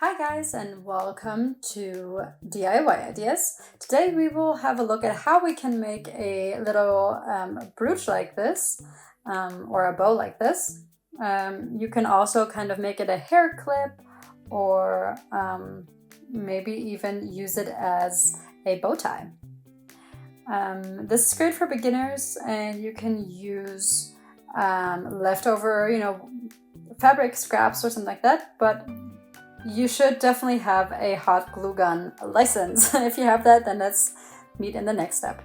Hi guys, and welcome to DIY Ideas. Today we will have a look at how we can make a little brooch like this or a bow like this. You can also kind of make it a hair clip or maybe even use it as a bow tie. This is great for beginners, and you can use leftover, fabric scraps or something like that, but you should definitely have a hot glue gun license. If you have that, then let's meet in the next step.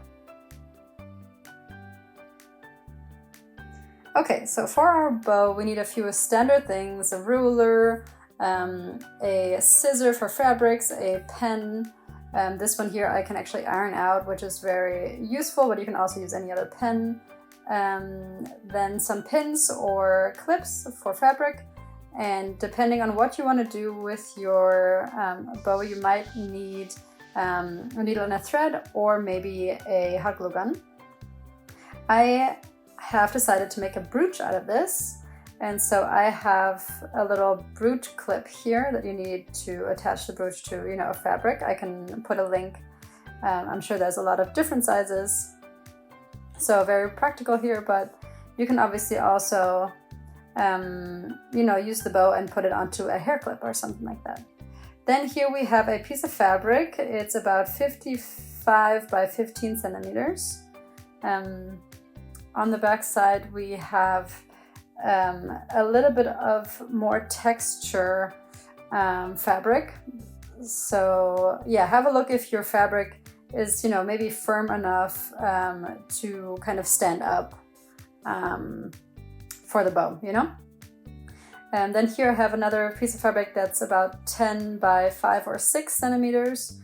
Okay, so for our bow, we need a few standard things: a ruler, a scissor for fabrics, a pen. This one here I can actually iron out, which is very useful, but you can also use any other pen. Then some pins or clips for fabric. And depending on what you want to do with your bow, you might need a needle and a thread, or maybe a hot glue gun. I have decided to make a brooch out of this, and so I have a little brooch clip here that you need to attach the brooch to, a fabric. I can put a link. I'm sure there's a lot of different sizes, so very practical here, but you can obviously also use the bow and put it onto a hair clip or something like that. Then here we have a piece of fabric. It's about 55 by 15 centimeters. On the back side we have a little bit of more texture fabric. So yeah, have a look if your fabric is maybe firm enough to kind of stand up for the bow, And then here I have another piece of fabric that's about 10 by 5 or 6 centimeters.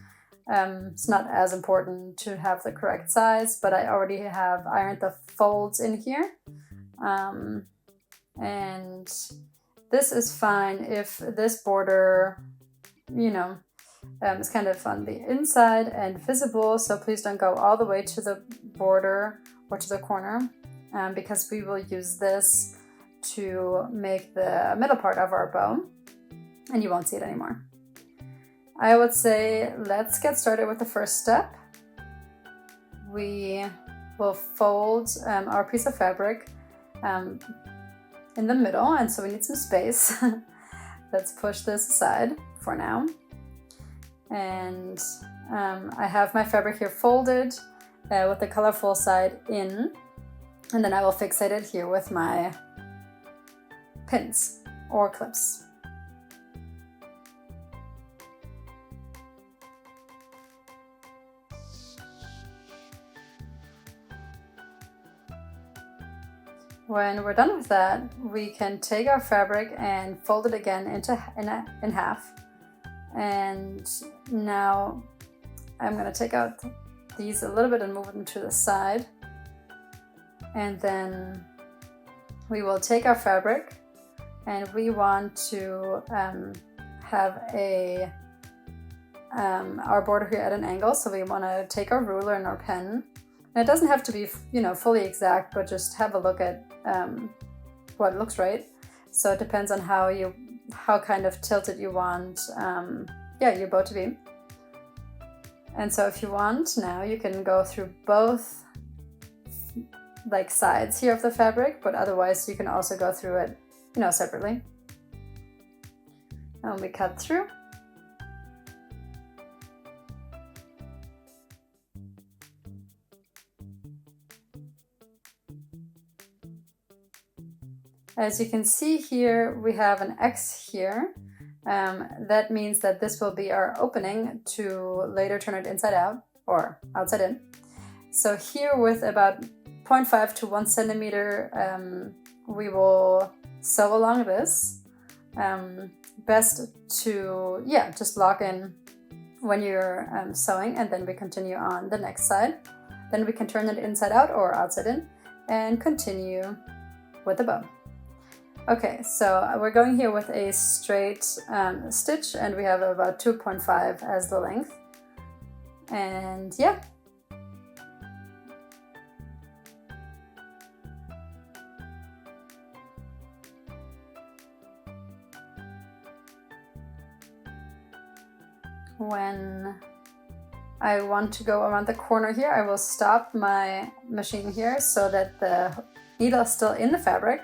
It's not as important to have the correct size, but I already have ironed the folds in here. And this is fine if this border, is kind of on the inside and visible, so please don't go all the way to the border or to the corner. Because we will use this to make the middle part of our bow, and you won't see it anymore. I would say let's get started with the first step. We will fold our piece of fabric in the middle, and so we need some space. Let's push this aside for now. And I have my fabric here folded with the colorful side in. And then I will fixate it here with my pins or clips. When we're done with that, we can take our fabric and fold it again in half. And now I'm going to take out these a little bit and move them to the side. And then we will take our fabric, and we want to have our border here at an angle. So we want to take our ruler and our pen. And it doesn't have to be fully exact, but just have a look at what looks right. So it depends on how kind of tilted you want your bow to be. And so if you want, now you can go through both sides here of the fabric, but otherwise you can also go through it separately. And we cut through. As you can see here, we have an X here. That means that this will be our opening to later turn it inside out or outside in. So here with about 0.5 to 1 centimeter, we will sew along this. Best to just lock in when you're sewing, and then we continue on the next side. Then we can turn it inside out or outside in and continue with the bow. Okay, so we're going here with a straight stitch, and we have about 2.5 as the length. And yeah. when I want to go around the corner here, I will stop my machine here so that the needle is still in the fabric.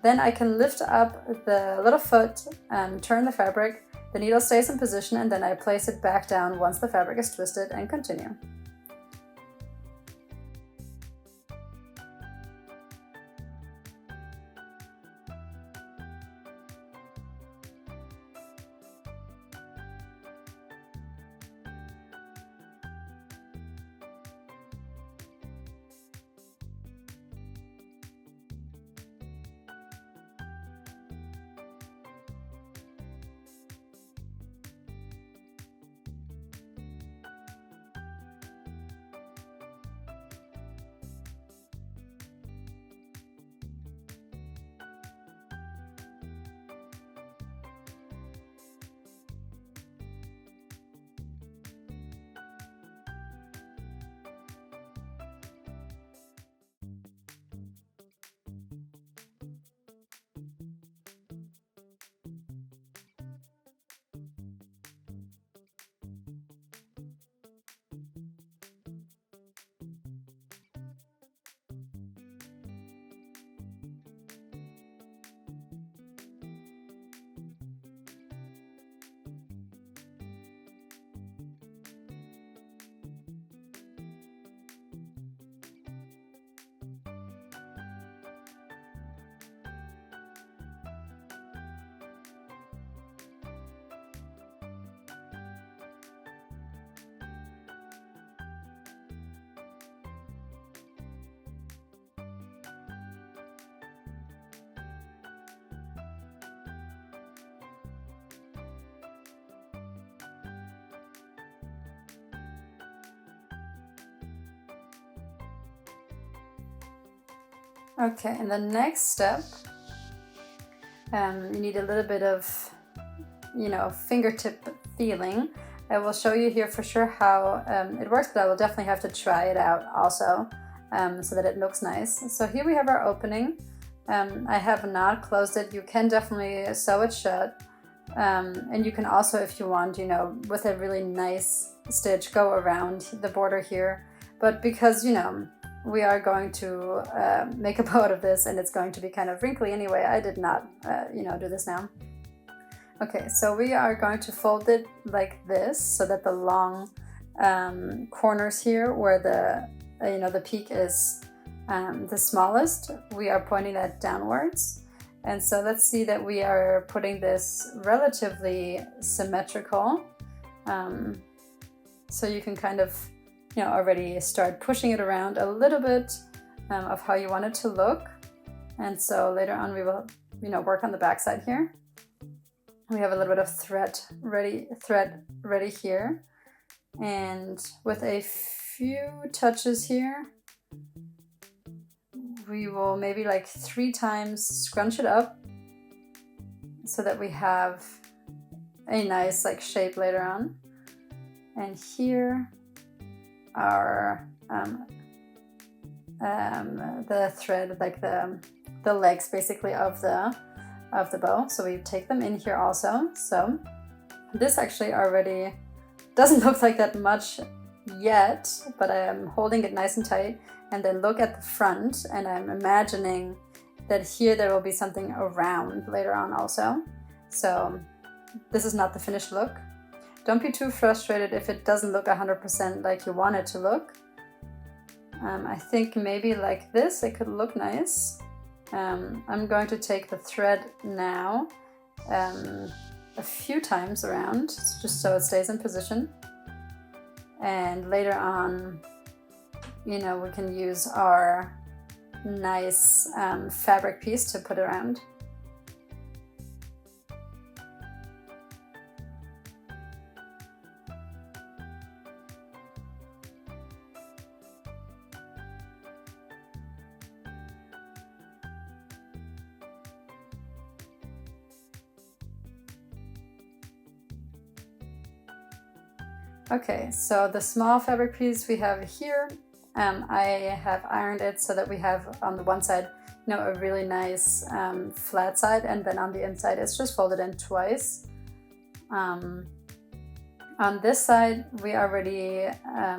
Then I can lift up the little foot and turn the fabric. The needle stays in position, and then I place it back down once the fabric is twisted and continue. Okay, and the next step, you need a little bit of, fingertip feeling. I will show you here for sure how it works, but I will definitely have to try it out also so that it looks nice. So here we have our opening. I have not closed it. You can definitely sew it shut. And you can also, if you want, with a really nice stitch, go around the border here. But because, we are going to make a bow out of this and it's going to be kind of wrinkly anyway, I did not, do this now. Okay, so we are going to fold it like this so that the long corners here where the peak is the smallest, we are pointing that downwards. And so let's see that we are putting this relatively symmetrical. So you can kind of already start pushing it around a little bit of how you want it to look. And so later on we will, work on the back side here. We have a little bit of thread ready here. And with a few touches here, we will maybe like 3 times scrunch it up so that we have a nice shape later on. And here are the thread, the legs basically of the bow. So we take them in here also. So this actually already doesn't look like that much yet, but I am holding it nice and tight. And then look at the front, and I'm imagining that here there will be something around later on also. So this is not the finished look. Don't be too frustrated if it doesn't look 100% like you want it to look. I think maybe like this it could look nice. I'm going to take the thread now a few times around, just so it stays in position. And later on, we can use our nice fabric piece to put around. Okay, so the small fabric piece we have here, I have ironed it so that we have on the one side, a really nice flat side, and then on the inside it's just folded in twice. On this side, we already,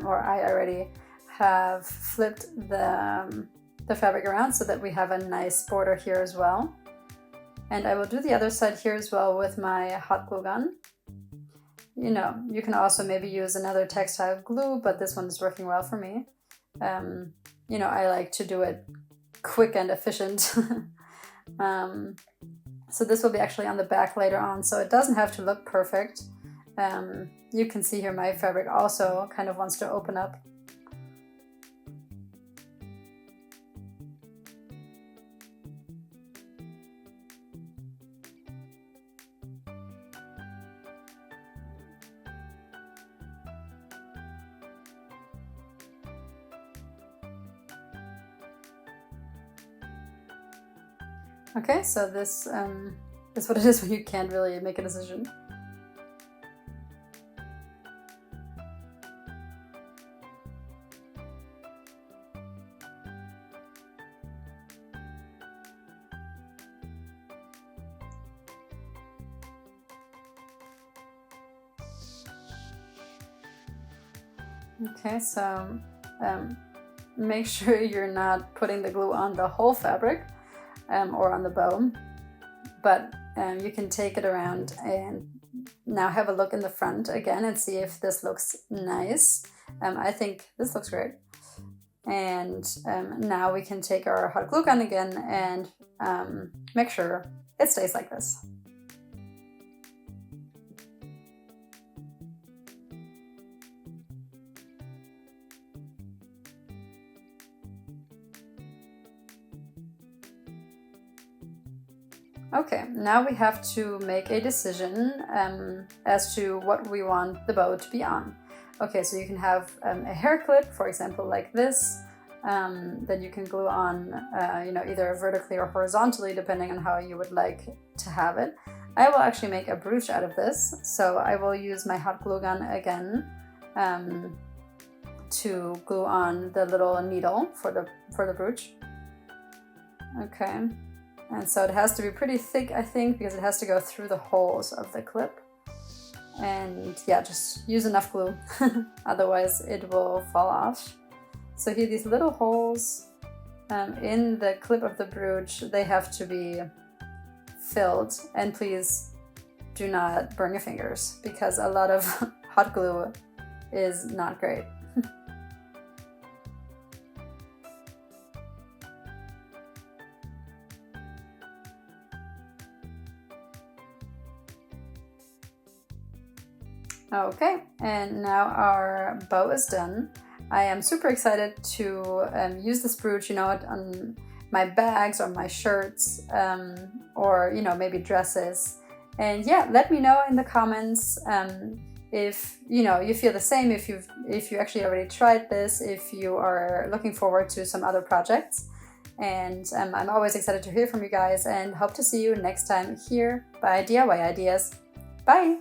or I already have flipped the fabric around so that we have a nice border here as well. And I will do the other side here as well with my hot glue gun. You know, you can also maybe use another textile glue, but this one is working well for me. You know, I like to do it quick and efficient. So this will be actually on the back later on, so it doesn't have to look perfect. You can see here my fabric also kind of wants to open up. Okay, so this is what it is when you can't really make a decision. Okay, so make sure you're not putting the glue on the whole fabric or on the bow, but you can take it around and now have a look in the front again and see if this looks nice. I think this looks great. And now we can take our hot glue gun again and make sure it stays like this. Okay, now we have to make a decision as to what we want the bow to be on. Okay, so you can have a hair clip, for example, like this, that you can glue on, you know, either vertically or horizontally, depending on how you would like to have it. I will actually make a brooch out of this, so I will use my hot glue gun again to glue on the little needle for the brooch. Okay. And so it has to be pretty thick, I think, because it has to go through the holes of the clip. And yeah, just use enough glue, otherwise it will fall off. So here, these little holes in the clip of the brooch, they have to be filled. And please do not burn your fingers, because a lot of hot glue is not great. Okay, and now our bow is done. I am super excited to use this brooch, you know, on my bags or my shirts, or, you know, maybe dresses. And yeah, let me know in the comments if, you know, you feel the same, if you actually already tried this, if you are looking forward to some other projects. And I'm always excited to hear from you guys, and hope to see you next time here by DIY Ideas. Bye!